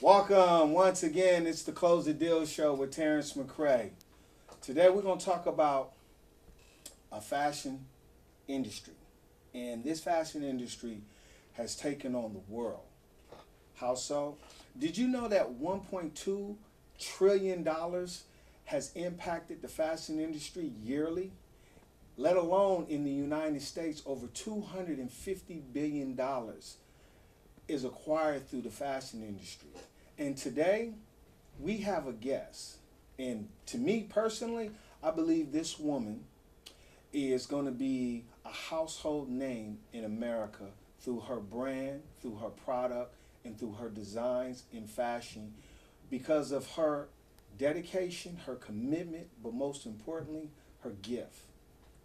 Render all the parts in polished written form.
Welcome once again. It's the Close the Deal show with Terrence McCray. Today we're going to talk about a fashion industry. And this fashion industry has taken on the world. How so? Did you know that $1.2 trillion has impacted the fashion industry yearly? Let alone in the United States, over $250 billion is acquired through the fashion industry. And today, we have a guest. And to me personally, I believe this woman is going to be a household name in America through her brand, through her product, and through her designs in fashion because of her dedication, her commitment, but most importantly, her gift.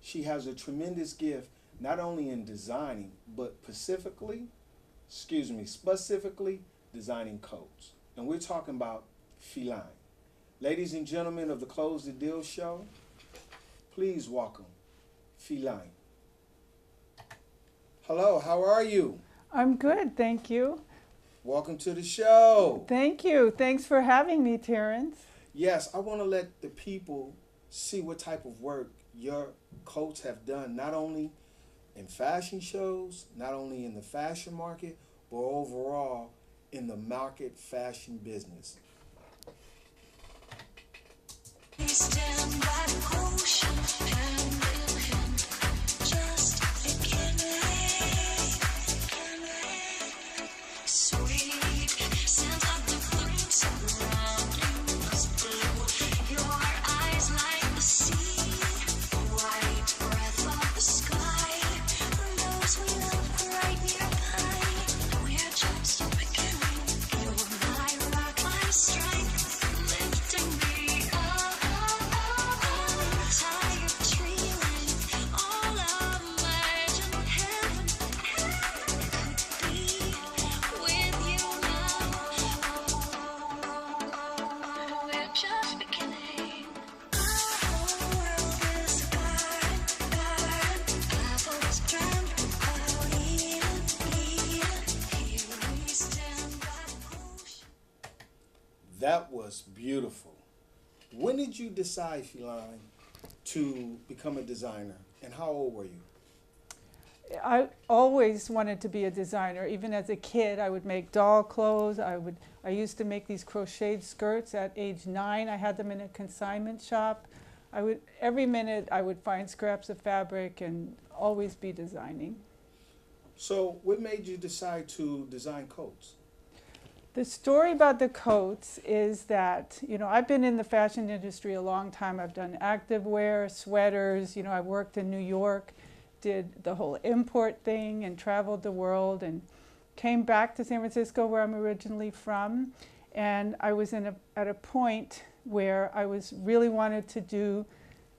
She has a tremendous gift, not only in designing, but specifically designing coats. And we're talking about Philine. Ladies and gentlemen of the Close the Deal show, please welcome Philine. Hello, how are you? I'm good, thank you. Welcome to the show. Thank you. Thanks for having me, Terrence. Yes, I want to let the people see what type of work your coats have done, not only in fashion shows, not only in the fashion market, but overall in the market fashion business. That was beautiful. When did you decide, Philine, to become a designer, and how old were you? I always wanted to be a designer. Even as a kid, I would make doll clothes. I used to make these crocheted skirts at age 9. I had them in a consignment shop. Every minute I would find scraps of fabric and always be designing. So, what made you decide to design coats? The story about the coats is that, I've been in the fashion industry a long time. I've done activewear, sweaters, I worked in New York, did the whole import thing and traveled the world and came back to San Francisco where I'm originally from. And I was at a point where I was really wanted to do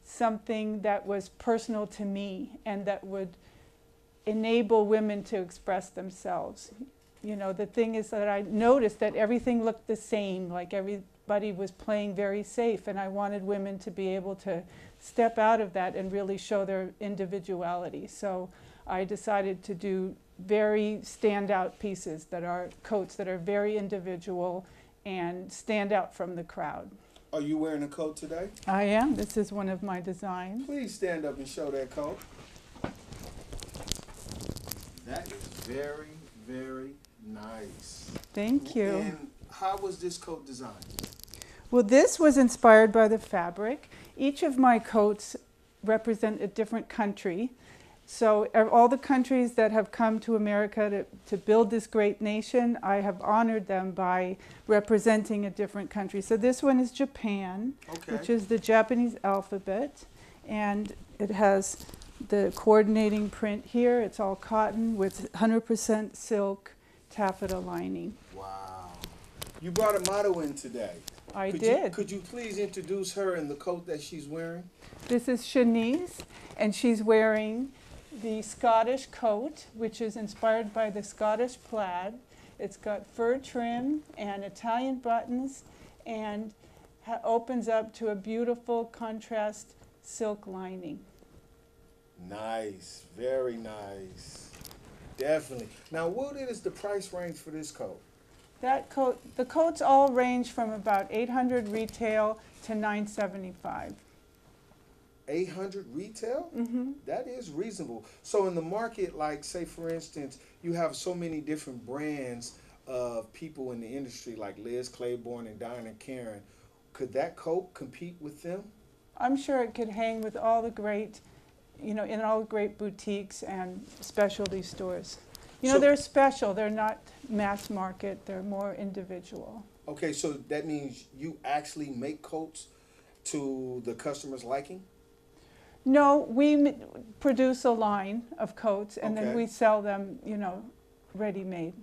something that was personal to me and that would enable women to express themselves. The thing is that I noticed that everything looked the same, like everybody was playing very safe, and I wanted women to be able to step out of that and really show their individuality. So I decided to do very standout pieces that are coats that are very individual and stand out from the crowd. Are you wearing a coat today? I am. This is one of my designs. Please stand up and show that coat. That is very, very nice. Thank you. And how was this coat designed? Well, this was inspired by the fabric. Each of my coats represent a different country. So all the countries that have come to America to build this great nation, I have honored them by representing a different country. So this one is Japan, which is the Japanese alphabet. And it has the coordinating print here. It's all cotton with 100% silk taffeta lining. Wow. You brought a model in today. I did. Could you please introduce her in the coat that she's wearing? This is Shaniece, and she's wearing the Scottish coat, which is inspired by the Scottish plaid. It's got fur trim and Italian buttons and opens up to a beautiful contrast silk lining. Nice, very nice. Definitely. Now, what is the price range for this coat? That coat, the coats all range from about 800 retail to 975. 800 retail? Mm-hmm. That is reasonable. So in the market, like say for instance, you have so many different brands of people in the industry like Liz Claiborne and Diana Karen. Could that coat compete with them? I'm sure it could hang with all the great, in all the great boutiques and specialty stores. So- They're special. They're not mass market. They're more individual. Okay, so that means you actually make coats to the customer's liking? No, we produce a line of coats and then Okay. we sell them, ready-made.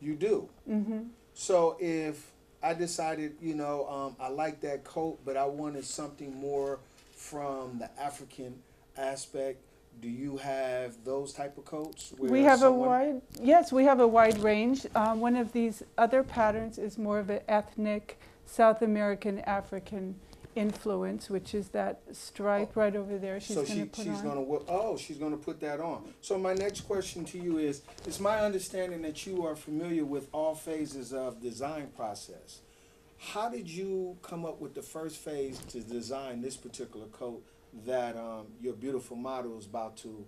You do. Mm-hmm. So if I decided, I like that coat, but I wanted something more from the African aspect, do you have those type of coats? Where We have someone- yes, we have a wide range. One of these other patterns is more of an ethnic South American African influence, which is that stripe right over there. She's so going to put she's on. she's gonna put that on. So my next question to you is: it's my understanding that you are familiar with all phases of design process. How did you come up with the first phase to design this particular coat that your beautiful model is about to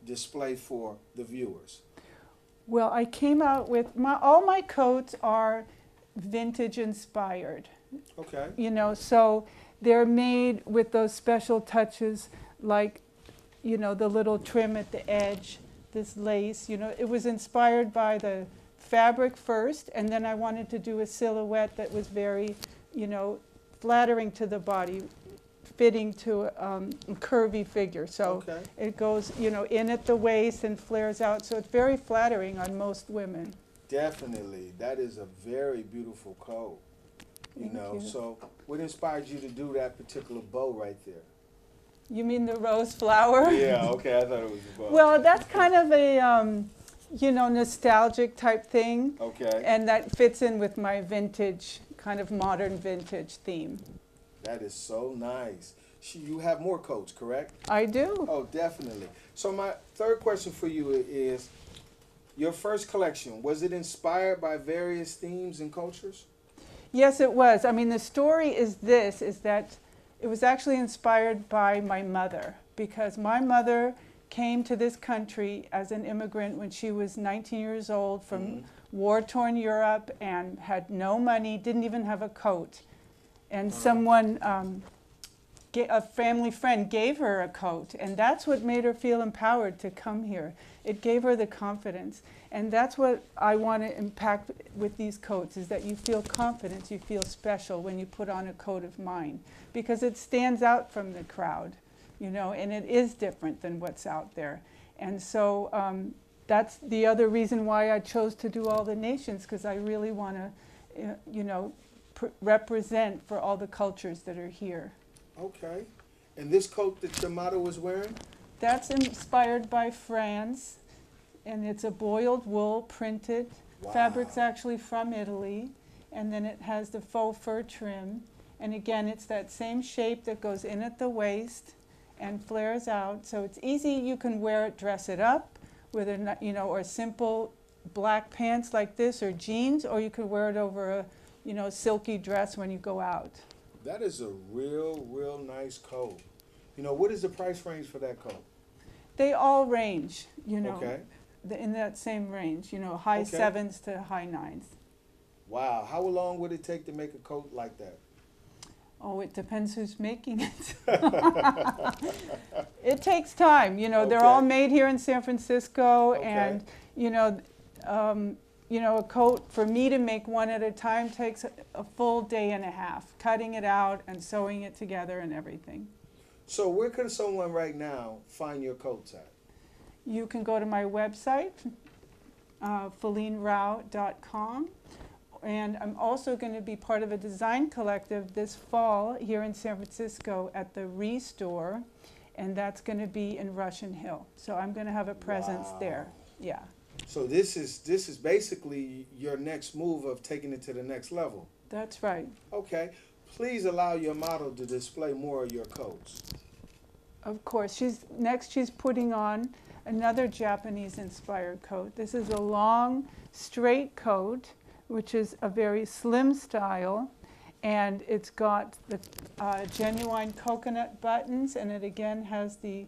display for the viewers? Well, I came out with all my coats are vintage inspired. Okay. So they're made with those special touches like, the little trim at the edge, this lace, it was inspired by the fabric first, and then I wanted to do a silhouette that was very, flattering to the body, fitting to a curvy figure. So Okay. it goes, in at the waist and flares out, so it's very flattering on most women. Definitely. That is a very beautiful coat. Thank you. So what inspired you to do that particular bow right there? You mean the rose flower? Yeah, okay, I thought it was a bow. Well, that's kind of a, nostalgic type thing. Okay. And that fits in with my vintage, kind of modern vintage theme. That is so nice. You have more coats, correct? I do. Oh, definitely. So my third question for you is, your first collection, was it inspired by various themes and cultures? Yes, it was. I mean, the story is that it was actually inspired by my mother, because my mother came to this country as an immigrant when she was 19 years old from war-torn Europe and had no money, didn't even have a coat. And someone, a family friend gave her a coat, and that's what made her feel empowered to come here. It gave her the confidence. And that's what I want to impact with these coats, is that you feel confidence, you feel special when you put on a coat of mine, because it stands out from the crowd, and it is different than what's out there. And so that's the other reason why I chose to do all the nations, because I really want to, represent for all the cultures that are here. Okay. And this coat that your model was wearing? That's inspired by France. And it's a boiled wool printed. Wow. Fabric's actually from Italy. And then it has the faux fur trim. And again, it's that same shape that goes in at the waist and flares out. So it's easy. You can wear it, dress it up with or simple black pants like this, or jeans, or you could wear it over a silky dress when you go out. That is a real nice coat. What is the price range for that coat? They all range, Okay. in that same range, high Okay. 7s to high 9s. Wow. How long would it take to make a coat like that? Oh, it depends who's making it. It takes time. They're all Okay. made here in San Francisco, Okay. and a coat for me to make one at a time takes a full day and a half, cutting it out and sewing it together and everything. So where can someone right now find your coats at? You can go to my website, PhilineRao.com. And I'm also going to be part of a design collective this fall here in San Francisco at the Restore, and that's going to be in Russian Hill. So I'm going to have a presence there. Yeah. So this is basically your next move of taking it to the next level. That's right. Okay. Please allow your model to display more of your coats. Of course. She's putting on another Japanese-inspired coat. This is a long, straight coat which is a very slim style, and it's got the genuine coconut buttons, and it again has the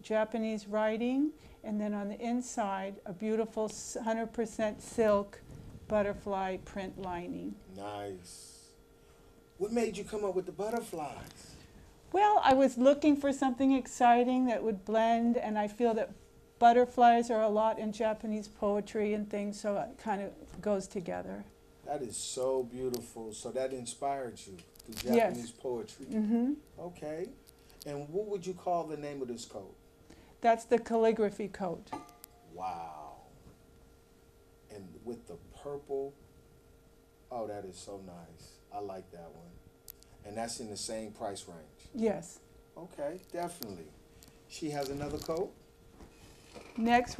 Japanese writing, and then on the inside a beautiful 100% silk butterfly print lining. Nice. What made you come up with the butterflies? Well, I was looking for something exciting that would blend, and I feel that butterflies are a lot in Japanese poetry and things, so it kind of goes together. That is so beautiful. So that inspired you through Yes. Japanese poetry. Mm-hmm. Okay. And what would you call the name of this coat? That's the calligraphy coat. Wow. And with the purple, oh, that is so nice. I like that one. And that's in the same price range. Yes. Okay, definitely. She has another coat? Next,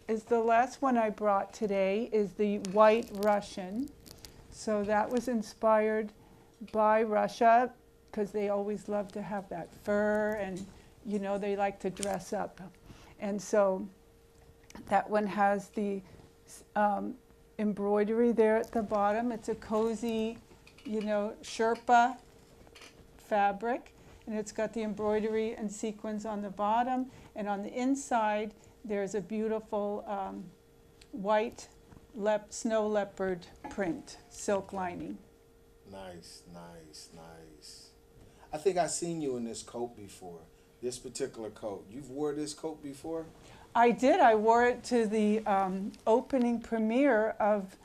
is the last one I brought today is the White Russian. So that was inspired by Russia, because they always love to have that fur, and you know they like to dress up. And so that one has the embroidery there at the bottom. It's a cozy, you know, Sherpa fabric, and it's got the embroidery and sequins on the bottom, and on the inside there's a beautiful white snow leopard print, silk lining. Nice, nice, nice. I think I've seen you in this coat before, this particular coat. You've wore this coat before? I did. I wore it to the opening premiere of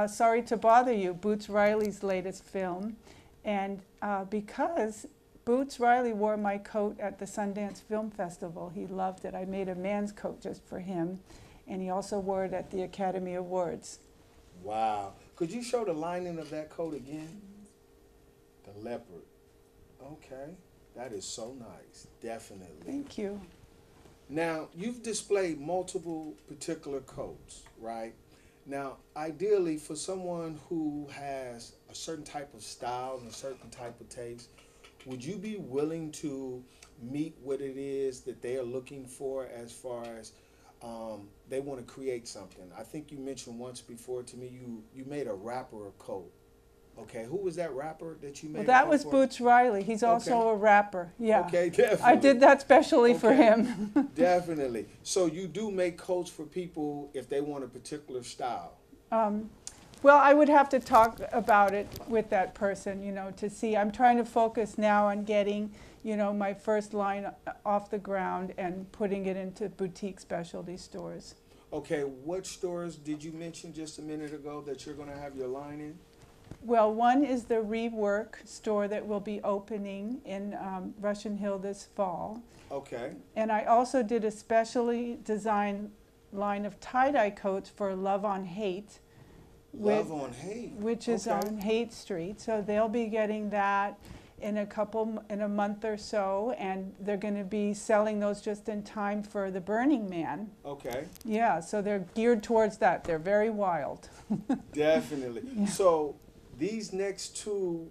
Sorry to Bother You, Boots Riley's latest film. And because Boots Riley wore my coat at the Sundance Film Festival, he loved it. I made a man's coat just for him, and he also wore it at the Academy Awards. Wow. Could you show the lining of that coat again? The leopard. Okay. That is so nice. Definitely. Thank you. Now, you've displayed multiple particular coats, right? Now, ideally, for someone who has a certain type of style and a certain type of taste, would you be willing to meet what it is that they are looking for as far as they want to create something? I think you mentioned once before to me you made a rapper a coat. Okay, who was that rapper that you made? Well, that was Boots Riley. He's also a rapper. Yeah. Okay, definitely. I did that specially for him. Definitely. So you do make coats for people if they want a particular style. Well, I would have to talk about it with that person, you know, to see. I'm trying to focus now on getting, you know, my first line off the ground and putting it into boutique specialty stores. Okay, what stores did you mention just a minute ago that you're going to have your line in? Well, one is the Rework store that will be opening in Russian Hill this fall. Okay. And I also did a specially designed line of tie-dye coats for Love on Hate. Love on Hate. Which is on Hate Street. So they'll be getting that in a month or so, and they're going to be selling those just in time for the Burning Man. Okay. Yeah, so they're geared towards that. They're very wild. Definitely. Yeah. So these next two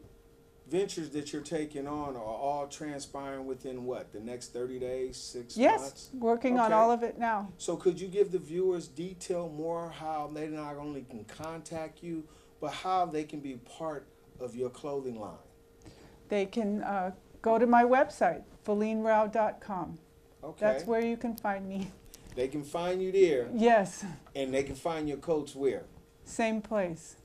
ventures that you're taking on are all transpiring within what, the next 30 days, 6 months? Yes, working on all of it now. So could you give the viewers detail more how they not only can contact you, but how they can be part of your clothing line? They can go to my website, philinerao.com. Okay. That's where you can find me. They can find you there. Yes. And they can find your coats where? Same place.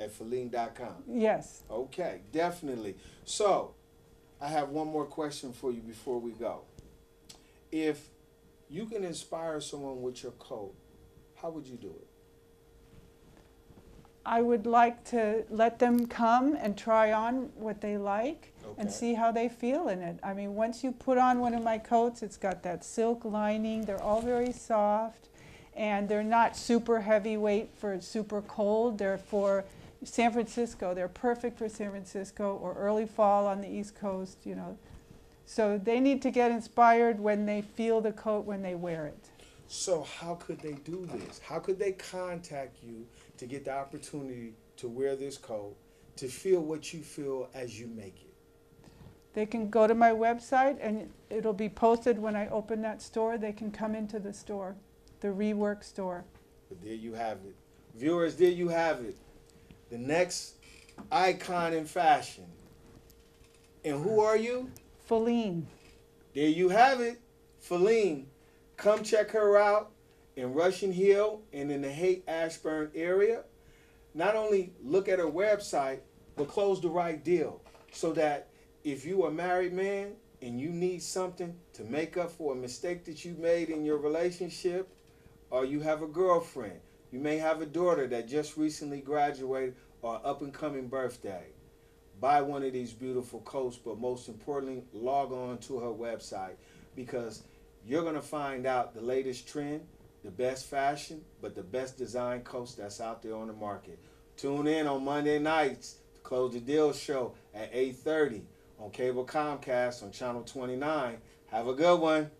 At Philine.com. Yes. Okay, definitely. So, I have one more question for you before we go. If you can inspire someone with your coat, how would you do it? I would like to let them come and try on what they like and Okay. see how they feel in it. I mean, once you put on one of my coats, it's got that silk lining. They're all very soft, and they're not super heavyweight for super cold. They're for San Francisco. They're perfect for San Francisco or early fall on the East Coast, you know. So they need to get inspired when they feel the coat when they wear it. So how could they do this? How could they contact you to get the opportunity to wear this coat, to feel what you feel as you make it? They can go to my website, and it'll be posted when I open that store. They can come into the store, the Rework store. But there you have it. Viewers, there you have it. the next icon in fashion. And who are you? Philine. There you have it, Philine. Come check her out in Russian Hill and in the Haight-Ashburn area. Not only look at her website, but close the right deal so that if you are a married man and you need something to make up for a mistake that you made in your relationship, or you have a girlfriend, you may have a daughter that just recently graduated or up and coming birthday, buy one of these beautiful coats, but most importantly, log on to her website because you're going to find out the latest trend, the best fashion, but the best design coats that's out there on the market. Tune in on Monday nights to Close the Deal show at 8:30 on cable Comcast on channel 29. Have a good one.